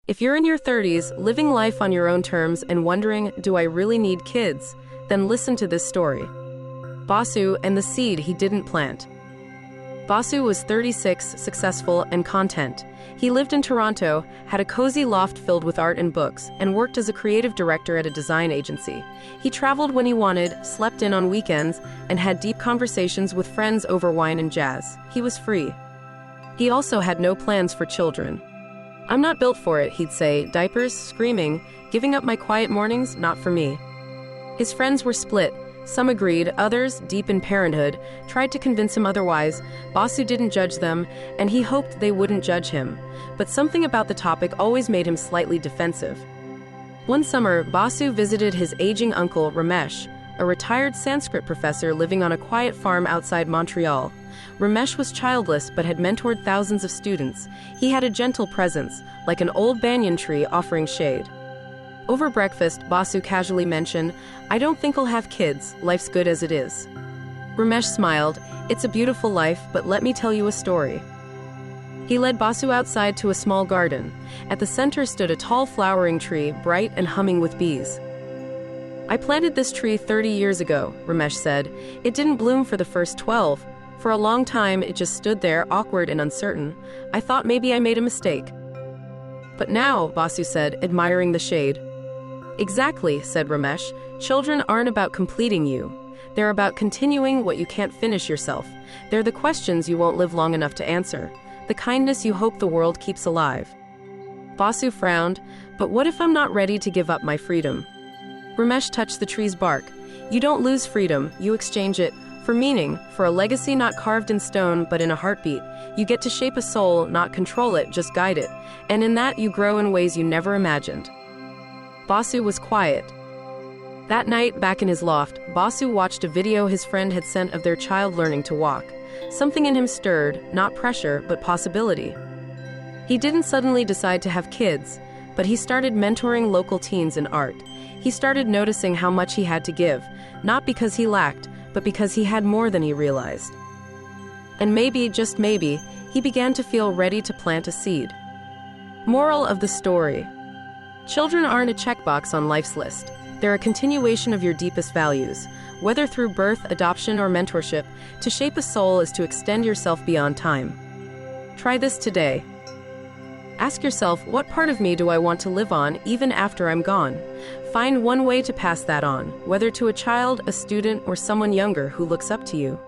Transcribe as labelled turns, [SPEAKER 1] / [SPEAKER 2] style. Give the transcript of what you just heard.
[SPEAKER 1] If you're in your 30s, living life on your own terms and wondering, do I really need kids? Then listen to this story. Basu and the seed he didn't plant. Basu was 36, successful, and content. He lived in Toronto, had a cozy loft filled with art and books, and worked as a creative director at a design agency. He traveled when he wanted, slept in on weekends, and had deep conversations with friends over wine and jazz. He was free. He also had no plans for children. "I'm not built for it," he'd say, diapers, screaming, "giving up my quiet mornings, not for me." His friends were split. Some agreed, others, deep in Parenthood, tried to convince him otherwise. Basu didn't judge them, and he hoped they wouldn't judge him. But something about the topic always made him slightly defensive. One summer, Basu visited his aging uncle, Ramesh, a retired Sanskrit professor living on a quiet farm outside Montreal. Ramesh was childless but had mentored thousands of students. He had a gentle presence, like an old banyan tree offering shade. Over breakfast, Basu casually mentioned, "I don't think I'll have kids, life's good as it is." Ramesh smiled, "It's a beautiful life, but let me tell you a story." He led Basu outside to a small garden. At the center stood a tall flowering tree, bright and humming with bees. "I planted this tree 30 years ago," Ramesh said. "It didn't bloom for the first 12. For a long time, it just stood there, awkward and uncertain. I thought maybe I made a mistake." "But now," Basu said, admiring the shade. "Exactly," said Ramesh. "Children aren't about completing you. They're about continuing what you can't finish yourself. They're the questions you won't live long enough to answer, the kindness you hope the world keeps alive." Basu frowned, "But what if I'm not ready to give up my freedom?" Ramesh touched the tree's bark. "You don't lose freedom, you exchange it for meaning, for a legacy not carved in stone but in a heartbeat. You get to shape a soul, not control it, just guide it. And in that you grow in ways you never imagined." Basu was quiet. That night, back in his loft, Basu watched a video his friend had sent of their child learning to walk. Something in him stirred, not pressure, but possibility. He didn't suddenly decide to have kids, but he started mentoring local teens in art. He started noticing how much he had to give, not because he lacked, but because he had more than he realized. And maybe, just maybe, he began to feel ready to plant a seed. Moral of the story: children aren't a checkbox on life's list. They're a continuation of your deepest values. Whether through birth, adoption, or mentorship, to shape a soul is to extend yourself beyond time. Try this today. Ask yourself, what part of me do I want to live on even after I'm gone? Find one way to pass that on, whether to a child, a student, or someone younger who looks up to you.